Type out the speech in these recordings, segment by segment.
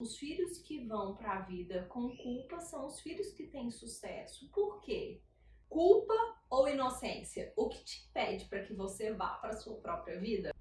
Os filhos que vão para a vida com culpa são os filhos que têm sucesso. Por quê? Culpa ou inocência? O que te impede para que você vá para a sua própria vida?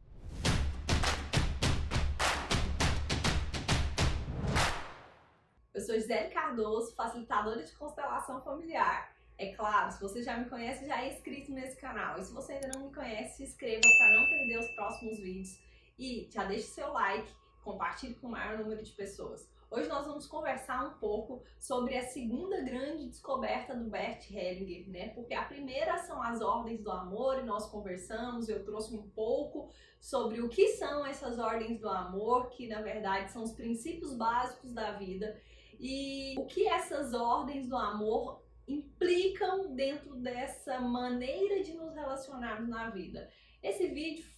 Eu sou Gisele Cardoso, facilitadora de constelação familiar. É claro, se você já me conhece, já é inscrito nesse canal. E se você ainda não me conhece, se inscreva para não perder os próximos vídeos. E já deixe seu like, compartilhe com o maior número de pessoas. Hoje nós vamos conversar um pouco sobre a segunda grande descoberta do Bert Hellinger, né? Porque a primeira são as ordens do amor e nós conversamos, eu trouxe um pouco sobre o que são essas ordens do amor, que na verdade são os princípios básicos da vida e o que essas ordens do amor implicam dentro dessa maneira de nos relacionarmos na vida. Esse vídeo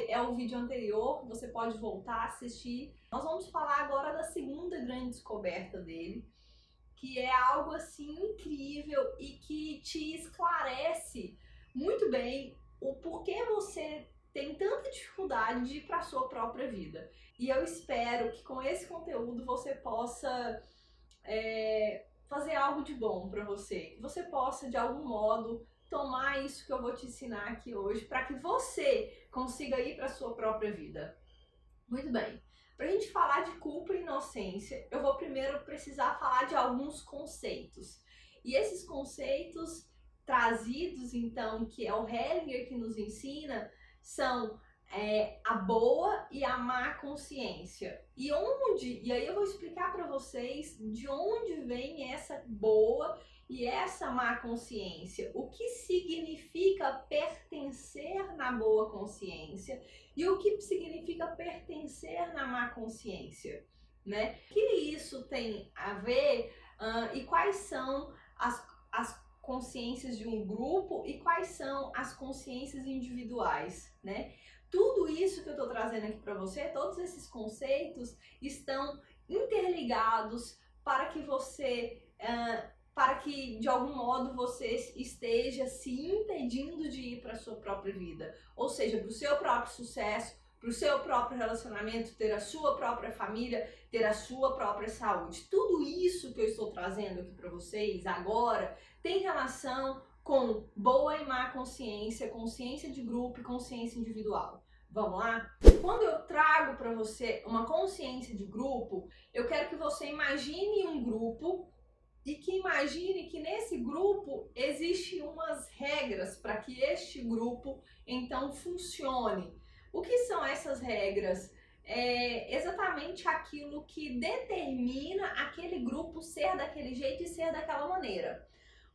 é o vídeo anterior, você pode voltar a assistir. Nós vamos falar agora da segunda grande descoberta dele, que é algo assim incrível e que te esclarece muito bem o porquê você tem tanta dificuldade de ir para a sua própria vida. E eu espero que com esse conteúdo você possa fazer algo de bom para você, que você possa de algum modo tomar isso que eu vou te ensinar aqui hoje para que você consiga ir para a sua própria vida. Muito bem, para a gente falar de culpa e inocência, eu vou primeiro precisar falar de alguns conceitos. E esses conceitos trazidos, então, que é o Hellinger que nos ensina, são a boa e a má consciência. E aí eu vou explicar para vocês de onde vem essa boa e essa má consciência. O que significa pertencer na boa consciência e o que significa pertencer na má consciência, né? O que isso tem a ver e quais são as consciências de um grupo e quais são as consciências individuais, né? Tudo isso que eu estou trazendo aqui para você, todos esses conceitos estão interligados para que você, para que de algum modo você esteja se impedindo de ir para a sua própria vida, ou seja, para o seu próprio sucesso, para o seu próprio relacionamento, ter a sua própria família, ter a sua própria saúde. Tudo isso que eu estou trazendo aqui para vocês agora tem relação com boa e má consciência, consciência de grupo e consciência individual. Vamos lá? Quando eu trago para você uma consciência de grupo, eu quero que você imagine um grupo e que imagine que nesse grupo existem umas regras para que este grupo então funcione. O que são essas regras? É exatamente aquilo que determina aquele grupo ser daquele jeito e ser daquela maneira.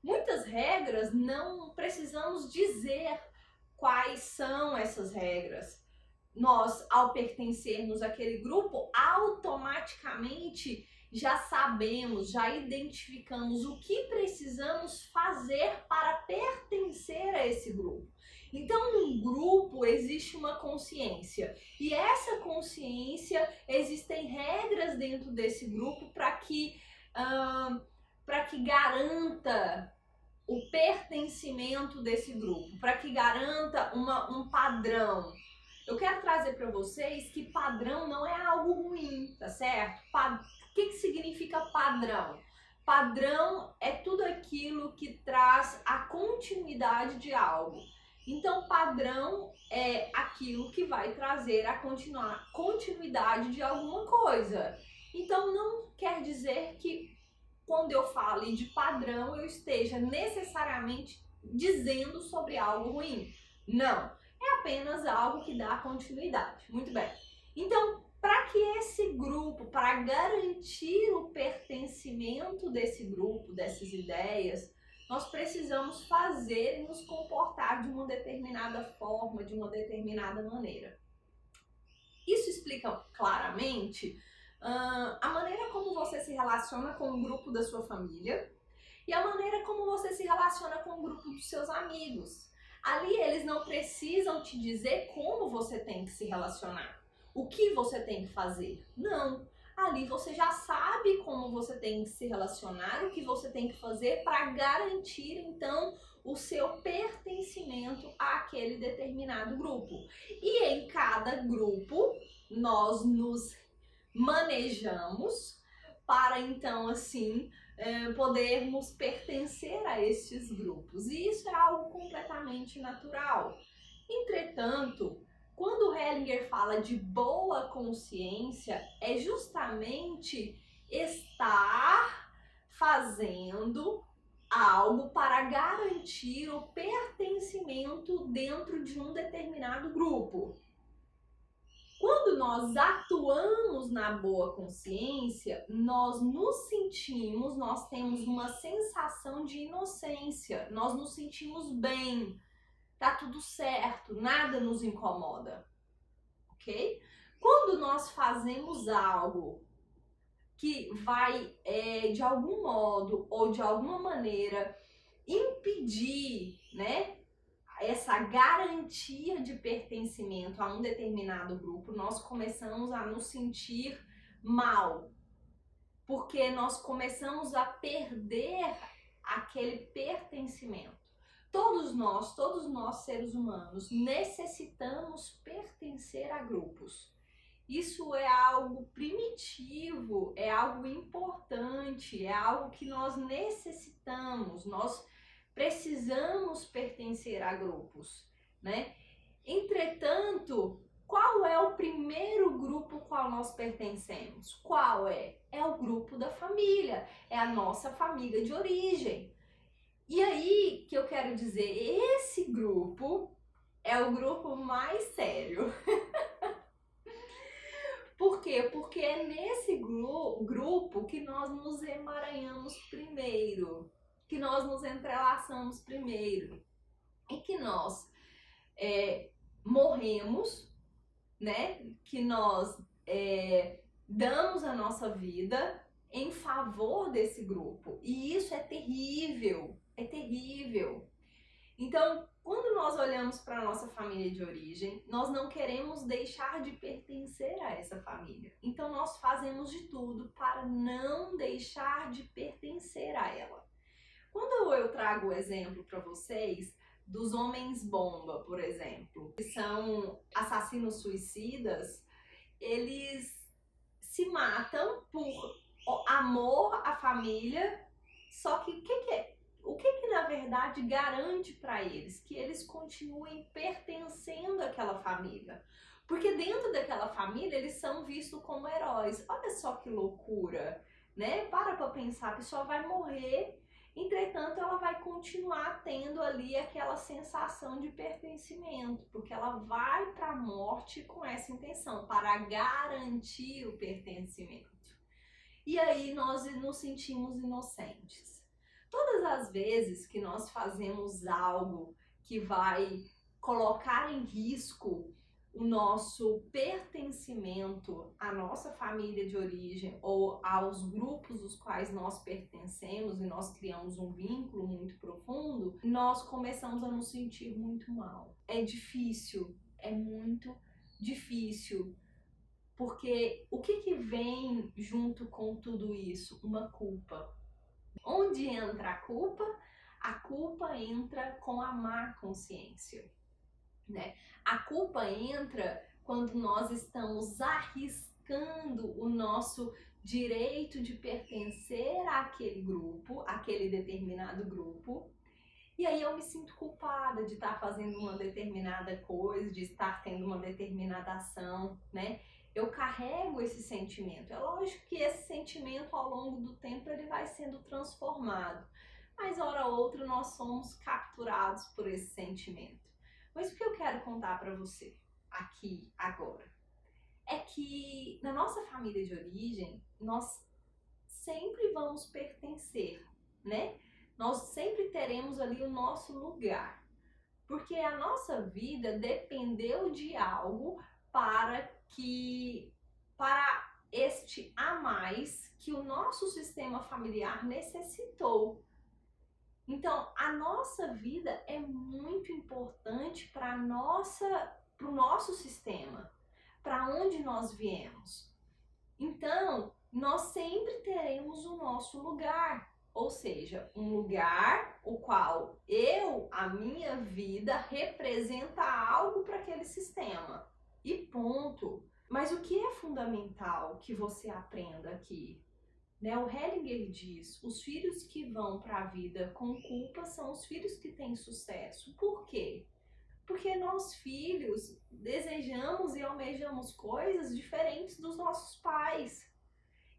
Muitas regras não precisamos dizer quais são essas regras. Nós, ao pertencermos àquele grupo, automaticamente já sabemos, já identificamos o que precisamos fazer para pertencer a esse grupo. Então, num grupo existe uma consciência e essa consciência, existem regras dentro desse grupo para que garanta o pertencimento desse grupo, para que garanta um padrão. Eu quero trazer para vocês que padrão não é algo ruim, tá certo? O que significa padrão? Padrão é tudo aquilo que traz a continuidade de algo. Então, padrão é aquilo que vai trazer a continuidade de alguma coisa. Então, não quer dizer que quando eu falo de padrão, eu esteja necessariamente dizendo sobre algo ruim. Não, é apenas algo que dá continuidade. Muito bem. Então, para que esse grupo, para garantir o pertencimento desse grupo, dessas ideias, nós precisamos fazer e nos comportar de uma determinada forma, de uma determinada maneira. Isso explica claramente a maneira como você se relaciona com o grupo da sua família e a maneira como você se relaciona com o grupo dos seus amigos. Ali eles não precisam te dizer como você tem que se relacionar, o que você tem que fazer. Não, ali você já sabe como você tem que se relacionar, o que você tem que fazer para garantir então o seu pertencimento àquele determinado grupo. E em cada grupo nós nos manejamos para então assim podermos pertencer a estes grupos. E isso é algo completamente natural. Entretanto, quando Hellinger fala de boa consciência, é justamente estar fazendo algo para garantir o pertencimento dentro de um determinado grupo. Quando nós atuamos na boa consciência, nós nos sentimos, nós temos uma sensação de inocência, nós nos sentimos bem, tá tudo certo, nada nos incomoda, ok? Quando nós fazemos algo que vai, de algum modo ou de alguma maneira, impedir, né, essa garantia de pertencimento a um determinado grupo, nós começamos a nos sentir mal, porque nós começamos a perder aquele pertencimento. Todos nós seres humanos, necessitamos pertencer a grupos. Isso é algo primitivo, é algo importante, é algo que nós necessitamos, nós precisamos pertencer a grupos, né? Entretanto, qual é o primeiro grupo ao qual nós pertencemos? Qual é? É o grupo da família, é a nossa família de origem. E aí que eu quero dizer, esse grupo é o grupo mais sério. Por quê? Porque é nesse grupo que nós nos emaranhamos primeiro, que nós nos entrelaçamos primeiro e que nós morremos, né? Que nós damos a nossa vida em favor desse grupo. E isso é terrível, é terrível. Então, quando nós olhamos para a nossa família de origem, nós não queremos deixar de pertencer a essa família. Então, nós fazemos de tudo para não deixar de pertencer a ela. Quando eu trago o exemplo para vocês dos homens bomba, por exemplo, que são assassinos suicidas, eles se matam por amor à família, só que o que na verdade garante para eles que eles continuem pertencendo àquela família? Porque dentro daquela família eles são vistos como heróis. Olha só que loucura, né? Para pensar, a pessoa vai morrer, entretanto ela vai continuar tendo ali aquela sensação de pertencimento, porque ela vai para a morte com essa intenção, para garantir o pertencimento. E aí nós nos sentimos inocentes. Todas as vezes que nós fazemos algo que vai colocar em risco o nosso pertencimento à nossa família de origem ou aos grupos dos quais nós pertencemos e nós criamos um vínculo muito profundo, nós começamos a nos sentir muito mal. É difícil, é muito difícil. Porque o que vem junto com tudo isso? Uma culpa. Onde entra a culpa? A culpa entra com a má consciência, né? A culpa entra quando nós estamos arriscando o nosso direito de pertencer àquele grupo, àquele determinado grupo. E aí eu me sinto culpada de estar fazendo uma determinada coisa, de estar tendo uma determinada ação, né? Eu carrego esse sentimento. É lógico que esse sentimento ao longo do tempo ele vai sendo transformado, mas hora ou outra nós somos capturados por esse sentimento. Mas o que eu quero contar para você aqui agora é que na nossa família de origem nós sempre vamos pertencer, né? Nós sempre teremos ali o nosso lugar, porque a nossa vida dependeu de algo para este a mais que o nosso sistema familiar necessitou. Então, a nossa vida é muito importante para o nosso sistema, para onde nós viemos. Então, nós sempre teremos o nosso lugar, ou seja, um lugar o qual a minha vida representa algo para aquele sistema. E ponto. Mas o que é fundamental que você aprenda aqui? Né? O Hellinger diz, os filhos que vão para a vida com culpa são os filhos que têm sucesso. Por quê? Porque nós filhos desejamos e almejamos coisas diferentes dos nossos pais.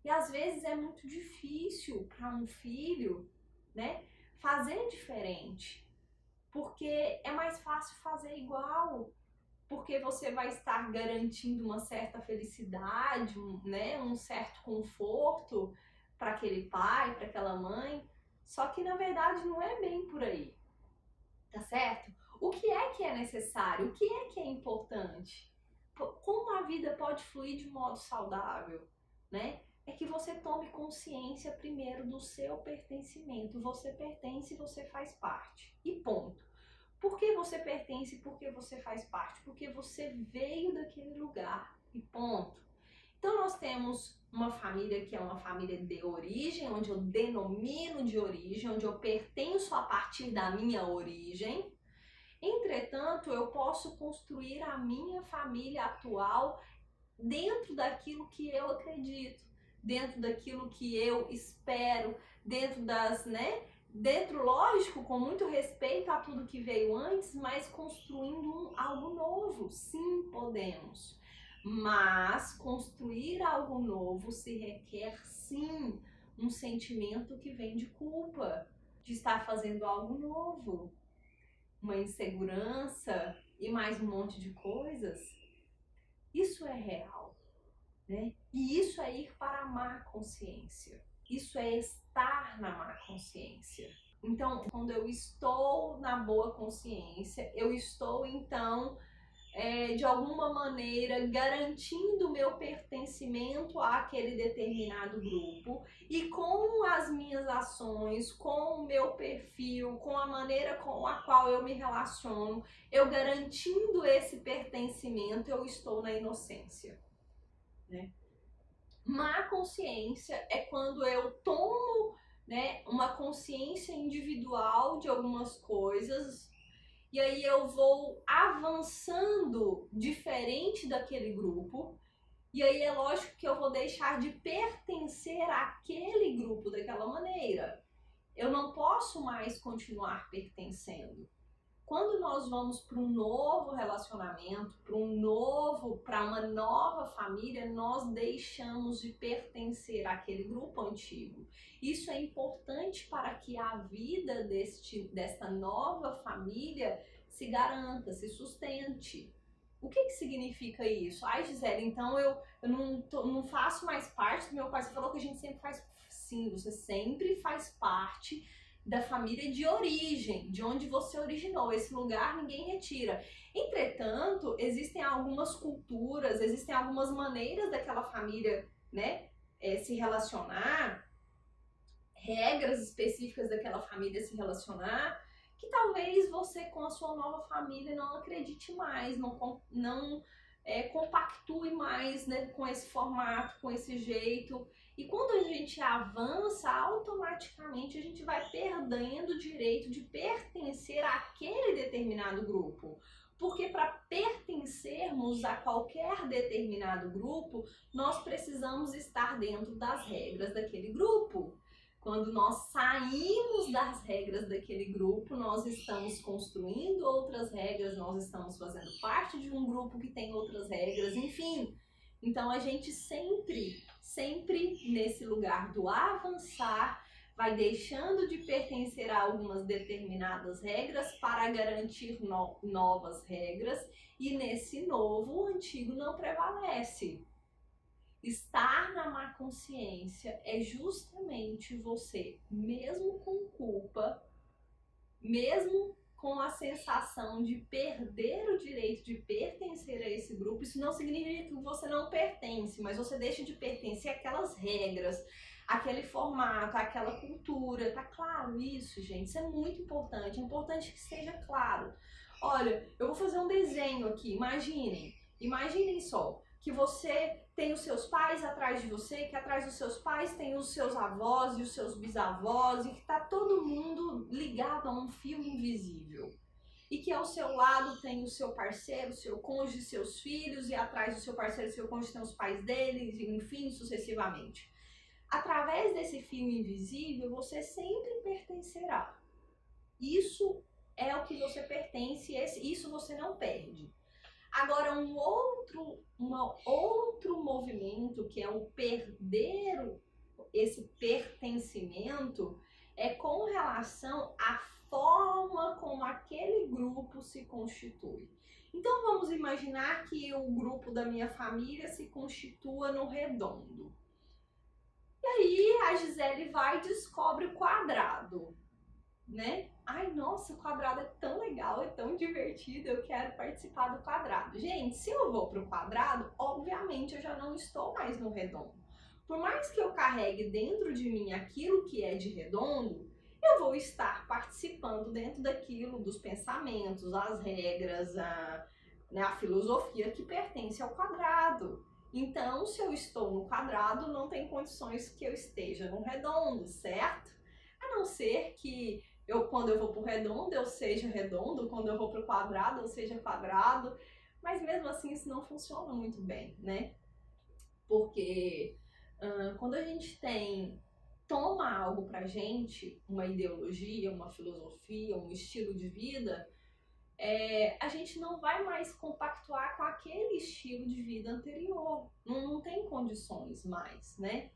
E às vezes é muito difícil para um filho, né, fazer diferente. Porque é mais fácil fazer igual. Porque você vai estar garantindo uma certa felicidade, né, um certo conforto para aquele pai, para aquela mãe. Só que na verdade não é bem por aí. Tá certo? O que é necessário? O que é importante? Como a vida pode fluir de modo saudável, né? É que você tome consciência primeiro do seu pertencimento. Você pertence e você faz parte. E ponto. Por que você pertence e por que você faz parte? Porque você veio daquele lugar. E ponto. Então nós temos uma família que é uma família de origem, onde eu denomino de origem, onde eu pertenço a partir da minha origem. Entretanto, eu posso construir a minha família atual dentro daquilo que eu acredito, dentro daquilo que eu espero, dentro das, né? Dentro, lógico, com muito respeito a tudo que veio antes, mas construindo algo novo. Sim, podemos. Mas construir algo novo se requer, sim, um sentimento que vem de culpa, de estar fazendo algo novo, uma insegurança e mais um monte de coisas. Isso é real, né? E isso é ir para a má consciência. Isso é estar na má consciência. Então, quando eu estou na boa consciência, eu estou então de alguma maneira garantindo o meu pertencimento àquele determinado grupo, e com as minhas ações, com o meu perfil, com a maneira com a qual eu me relaciono, eu garantindo esse pertencimento, eu estou na inocência, né? Má consciência é quando eu tomo, né, uma consciência individual de algumas coisas, e aí eu vou avançando diferente daquele grupo, e aí é lógico que eu vou deixar de pertencer àquele grupo daquela maneira. Eu não posso mais continuar pertencendo. Quando nós vamos para um novo relacionamento, para uma nova família, nós deixamos de pertencer àquele grupo antigo. Isso é importante para que a vida desta nova família se garanta, se sustente. O que significa isso? Ai, Gisele, então eu não faço mais parte do meu pai. Você falou que a gente sempre faz. Sim, você sempre faz parte da família de origem, de onde você originou. Esse lugar ninguém retira. Entretanto, existem algumas culturas, existem algumas maneiras daquela família, né, se relacionar, regras específicas daquela família se relacionar, que talvez você com a sua nova família não acredite mais, não compactue mais, né, com esse formato, com esse jeito. E quando a gente avança, automaticamente a gente vai perdendo o direito de pertencer àquele determinado grupo. Porque para pertencermos a qualquer determinado grupo, nós precisamos estar dentro das regras daquele grupo. Quando nós saímos das regras daquele grupo, nós estamos construindo outras regras, nós estamos fazendo parte de um grupo que tem outras regras, enfim. Então a gente sempre nesse lugar do avançar, vai deixando de pertencer a algumas determinadas regras para garantir novas regras, e nesse novo, o antigo não prevalece. Estar na má consciência é justamente você, mesmo com culpa, mesmo com a sensação de perder o direito de pertencer a esse grupo. Isso não significa que você não pertence, mas você deixa de pertencer àquelas regras, aquele formato, aquela cultura. Tá claro isso, gente? Isso é muito importante. É importante que seja claro. Olha, eu vou fazer um desenho aqui. Imaginem só que você tem os seus pais atrás de você, que atrás dos seus pais tem os seus avós e os seus bisavós, e que tá todo mundo ligado a um fio invisível. e que ao seu lado tem o seu parceiro, o seu cônjuge, seus filhos, e atrás do seu parceiro, o seu cônjuge tem os pais deles, enfim, sucessivamente. Através desse fio invisível, você sempre pertencerá. Isso é o que você pertence, isso você não perde. Agora, um outro movimento, que é o perder esse pertencimento, é com relação à forma como aquele grupo se constitui. Então vamos imaginar que o grupo da minha família se constitua no redondo. E aí a Gisele vai e descobre o quadrado, né? Ai, nossa, o quadrado é tão legal, é tão divertido, eu quero participar do quadrado. Gente, se eu vou pro quadrado, obviamente eu já não estou mais no redondo. Por mais que eu carregue dentro de mim aquilo que é de redondo, eu vou estar participando dentro daquilo, dos pensamentos, as regras, a filosofia que pertence ao quadrado. Então, se eu estou no quadrado, não tem condições que eu esteja no redondo, certo? A não ser que quando eu vou pro redondo, eu seja redondo, quando eu vou pro quadrado, eu seja quadrado. Mas mesmo assim, isso não funciona muito bem, né? Porque quando a gente toma algo pra gente, uma ideologia, uma filosofia, um estilo de vida, a gente não vai mais compactuar com aquele estilo de vida anterior. Não tem condições mais, né?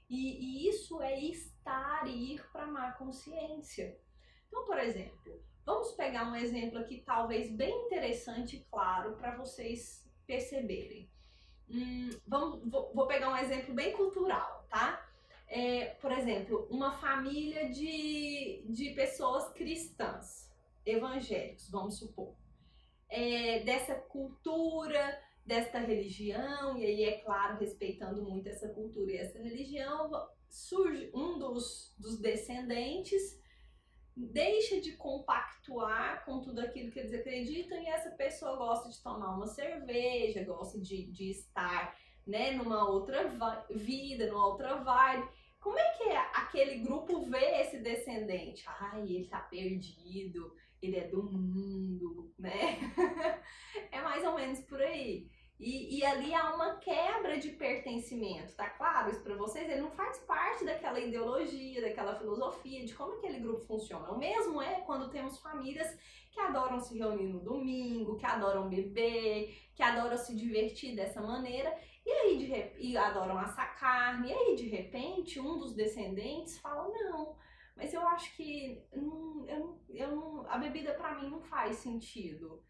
E isso é ir para má consciência. Então, por exemplo, vamos pegar um exemplo aqui talvez bem interessante e claro para vocês perceberem. Vou pegar um exemplo bem cultural, tá? Por exemplo, uma família de pessoas cristãs, evangélicos, vamos supor. Dessa cultura, desta religião, e aí, é claro, respeitando muito essa cultura e essa religião, surge um dos descendentes, deixa de compactuar com tudo aquilo que eles acreditam e essa pessoa gosta de tomar uma cerveja, gosta de estar, né, numa outra vida, numa outra vibe. Como é que aquele grupo vê esse descendente? Ai, ele tá perdido, ele é do mundo, né? É mais ou menos por aí. E ali há uma quebra de pertencimento, tá claro isso pra vocês? Ele não faz parte daquela ideologia, daquela filosofia, de como aquele grupo funciona. O mesmo é quando temos famílias que adoram se reunir no domingo, que adoram beber, que adoram se divertir dessa maneira, e aí e adoram assar carne, e aí de repente um dos descendentes fala, não, mas eu acho que a bebida pra mim não faz sentido.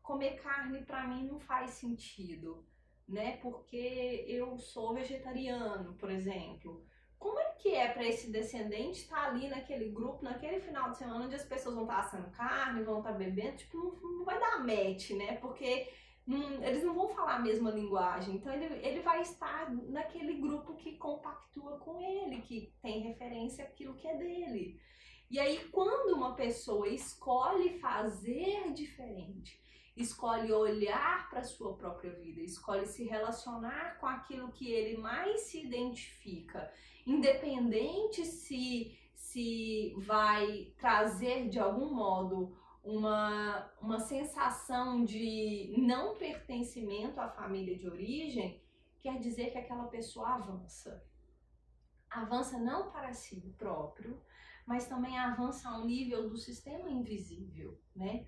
Comer carne pra mim não faz sentido, né? Porque eu sou vegetariano, por exemplo. Como é que é para esse descendente estar ali naquele grupo, naquele final de semana onde as pessoas vão estar assando carne, vão estar bebendo? Tipo, não vai dar match, né? Porque eles não vão falar a mesma linguagem. Então ele vai estar naquele grupo que compactua com ele, que tem referência àquilo que é dele. E aí, quando uma pessoa escolhe fazer diferente, escolhe olhar para a sua própria vida, escolhe se relacionar com aquilo que ele mais se identifica, independente se vai trazer de algum modo uma sensação de não pertencimento à família de origem, quer dizer que aquela pessoa avança. Avança não para si próprio, mas também avança ao nível do sistema invisível, né?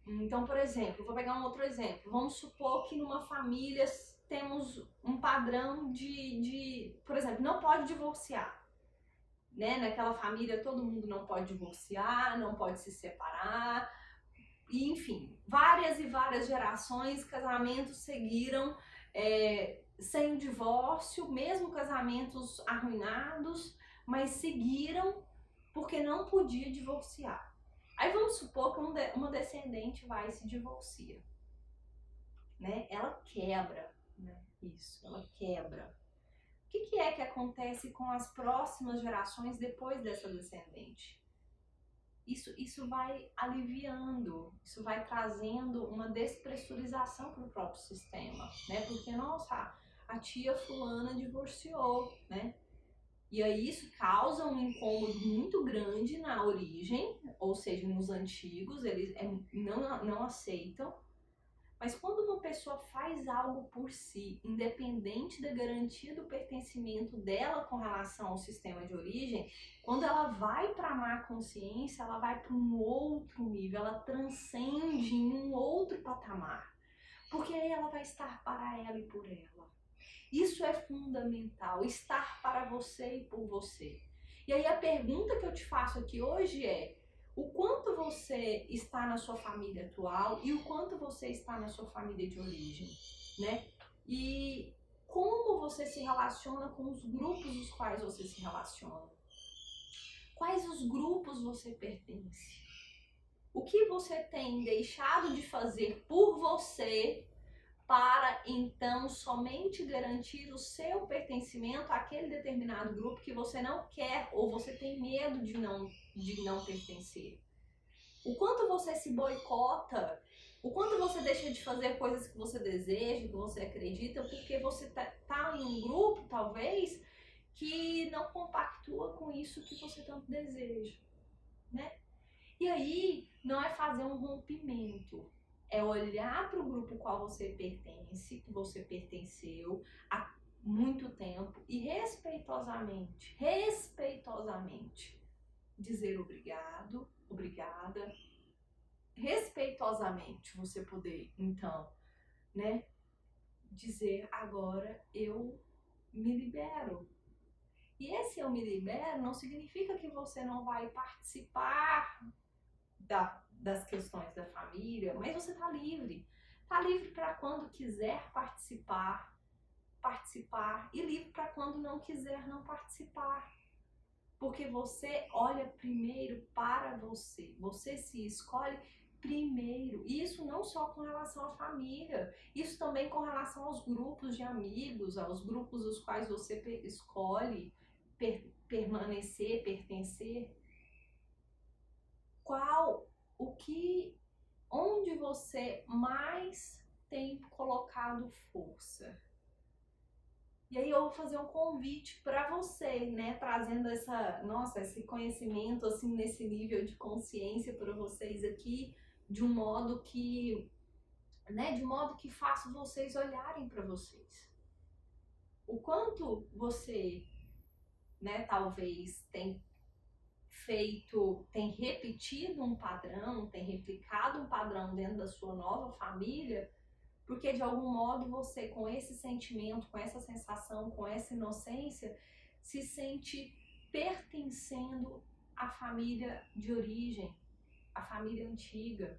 Então, por exemplo, vou pegar um outro exemplo. Vamos supor que numa família temos um padrão por exemplo, não pode divorciar. Né? Naquela família todo mundo não pode divorciar, não pode se separar. E, enfim, várias e várias gerações, casamentos seguiram sem divórcio, mesmo casamentos arruinados, mas seguiram porque não podia divorciar. Aí vamos supor que uma descendente vai e se divorcia, né? Ela quebra, né? Isso, ela quebra. O que é que acontece com as próximas gerações depois dessa descendente? Isso vai aliviando, isso vai trazendo uma despressurização para o próprio sistema, né? Porque, nossa, a tia fulana divorciou, né? E aí isso causa um incômodo muito grande na origem, ou seja, nos antigos, eles não aceitam. Mas quando uma pessoa faz algo por si, independente da garantia do pertencimento dela com relação ao sistema de origem, quando ela vai para a má consciência, ela vai para um outro nível, ela transcende em um outro patamar. Porque aí ela vai estar para ela e por ela. Isso é fundamental, estar para você e por você. E aí a pergunta que eu te faço aqui hoje é: o quanto você está na sua família atual e o quanto você está na sua família de origem, né? E como você se relaciona com os grupos dos quais você se relaciona? Quais os grupos você pertence? O que você tem deixado de fazer por você para então somente garantir o seu pertencimento àquele determinado grupo que você não quer ou você tem medo de não pertencer? O quanto você se boicota, o quanto você deixa de fazer coisas que você deseja, que você acredita, porque você tá em um grupo, talvez, que não compactua com isso que você tanto deseja, né? E aí, não é fazer um rompimento, é olhar para o grupo ao qual você pertence, que você pertenceu há muito tempo e respeitosamente dizer obrigado, obrigada, respeitosamente você poder, então, né, dizer agora eu me libero. E esse eu me libero não significa que você não vai participar das questões da família, mas você tá livre. Tá livre para quando quiser participar e livre para quando não quiser não participar. Porque você olha primeiro para você. Você se escolhe primeiro. E isso não só com relação à família, isso também com relação aos grupos de amigos, aos grupos dos quais você escolhe permanecer, pertencer. Onde você mais tem colocado força? E aí eu vou fazer um convite para você, né, trazendo esse conhecimento assim nesse nível de consciência para vocês aqui, de um modo que, né, de modo que faça vocês olharem para vocês. O quanto você, né, talvez tem repetido um padrão, tem replicado um padrão dentro da sua nova família, porque de algum modo você, com esse sentimento, com essa sensação, com essa inocência, se sente pertencendo à família de origem, à família antiga.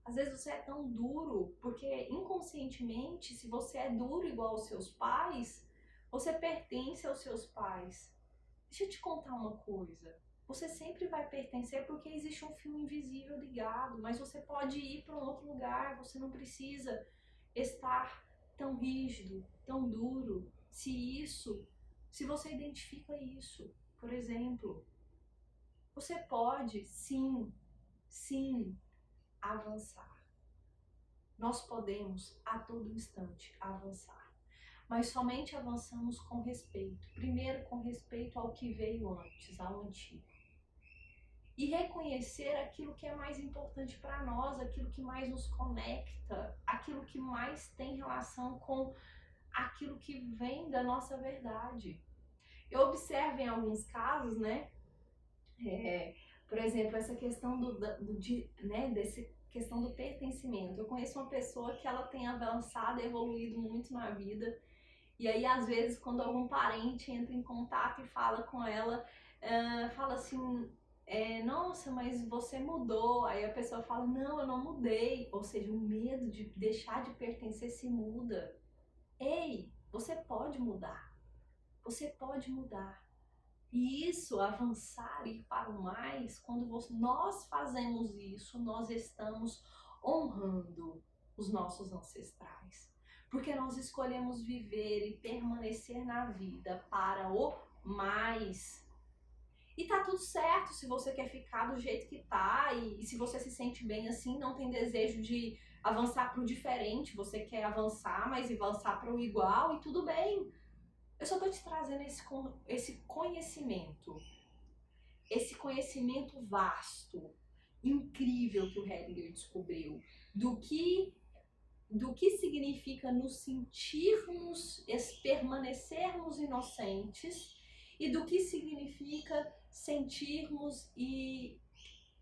Às vezes você é tão duro, porque inconscientemente, se você é duro igual aos seus pais, você pertence aos seus pais. Deixa eu te contar uma coisa. Você sempre vai pertencer porque existe um fio invisível ligado, mas você pode ir para um outro lugar, você não precisa estar tão rígido, tão duro. Se você identifica isso, por exemplo, você pode sim, avançar. Nós podemos a todo instante avançar. Mas somente avançamos com respeito. Primeiro, com respeito ao que veio antes, ao antigo. E reconhecer aquilo que é mais importante para nós, aquilo que mais nos conecta, aquilo que mais tem relação com aquilo que vem da nossa verdade. Eu observo em alguns casos, né? Por exemplo, essa questão dessa questão do pertencimento. Eu conheço uma pessoa que ela tem avançado, evoluído muito na vida. E aí, às vezes, quando algum parente entra em contato e fala com ela, fala assim, nossa, mas você mudou. Aí a pessoa fala, não, eu não mudei. Ou seja, o medo de deixar de pertencer se muda. Ei, você pode mudar. Você pode mudar. E isso, avançar, ir para o mais, quando nós fazemos isso, nós estamos honrando os nossos ancestrais. Porque nós escolhemos viver e permanecer na vida para o mais. E tá tudo certo se você quer ficar do jeito que tá e se você se sente bem assim, não tem desejo de avançar para o diferente, você quer avançar, mas avançar para o igual e tudo bem. Eu só tô te trazendo esse conhecimento esse conhecimento vasto, incrível que o Hedinger descobriu, do que significa nos sentirmos, permanecermos inocentes, e do que significa sentirmos e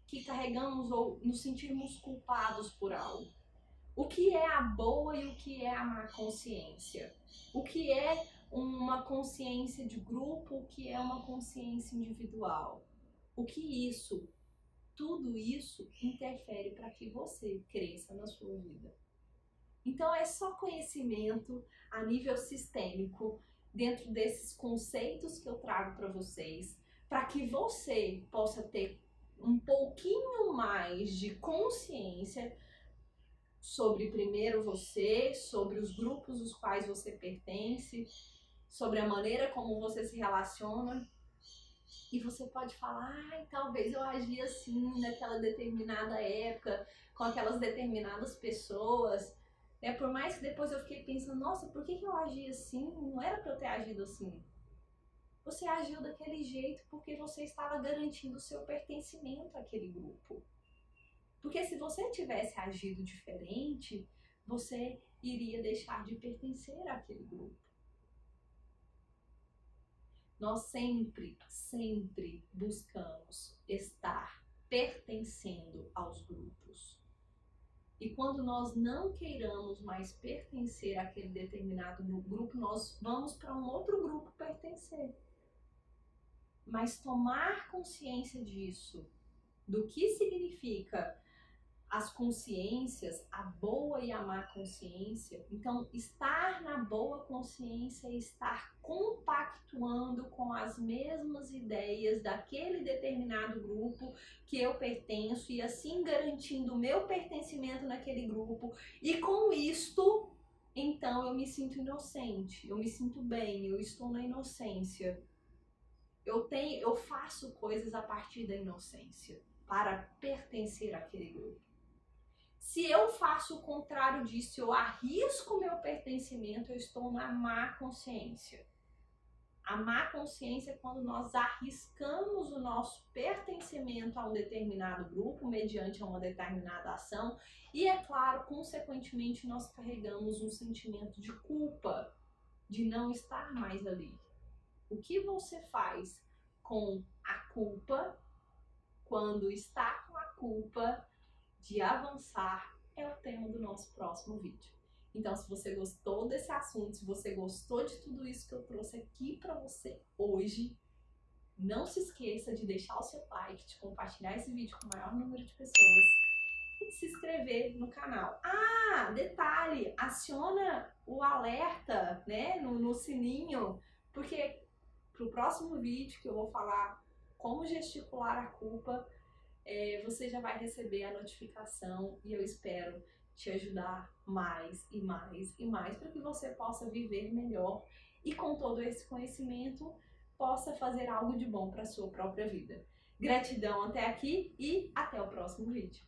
que carregamos ou nos sentirmos culpados por algo. O que é a boa e o que é a má consciência? O que é uma consciência de grupo, o que é uma consciência individual? O que tudo isso interfere para que você cresça na sua vida. Então é só conhecimento a nível sistêmico, dentro desses conceitos que eu trago para vocês, para que você possa ter um pouquinho mais de consciência sobre primeiro você, sobre os grupos aos quais você pertence, sobre a maneira como você se relaciona. E você pode falar, talvez eu agi assim naquela determinada época, com aquelas determinadas pessoas. Por mais que depois eu fiquei pensando, nossa, por que eu agi assim? Não era para eu ter agido assim. Você agiu daquele jeito porque você estava garantindo o seu pertencimento àquele grupo. Porque se você tivesse agido diferente, você iria deixar de pertencer àquele grupo. Nós sempre buscamos estar pertencendo aos grupos. E quando nós não queiramos mais pertencer àquele determinado grupo, nós vamos para um outro grupo pertencer. Mas tomar consciência disso, do que significa as consciências, a boa e a má consciência. Então, estar na boa consciência é estar compactuando com as mesmas ideias daquele determinado grupo que eu pertenço e assim garantindo o meu pertencimento naquele grupo. E com isto, então eu me sinto inocente, eu me sinto bem, eu estou na inocência. Eu faço coisas a partir da inocência para pertencer àquele grupo. Se eu faço o contrário disso, eu arrisco o meu pertencimento, eu estou na má consciência. A má consciência é quando nós arriscamos o nosso pertencimento a um determinado grupo, mediante uma determinada ação, e é claro, consequentemente, nós carregamos um sentimento de culpa, de não estar mais ali. O que você faz com a culpa, quando está com a culpa de avançar, é o tema do nosso próximo vídeo. Então, se você gostou desse assunto, se você gostou de tudo isso que eu trouxe aqui para você hoje, não se esqueça de deixar o seu like, de compartilhar esse vídeo com o maior número de pessoas e de se inscrever no canal. Detalhe, aciona o alerta, né, no sininho, porque pro próximo vídeo que eu vou falar como gesticular a culpa, você já vai receber a notificação e eu espero te ajudar mais e mais e mais para que você possa viver melhor e com todo esse conhecimento possa fazer algo de bom para a sua própria vida. Gratidão até aqui e até o próximo vídeo.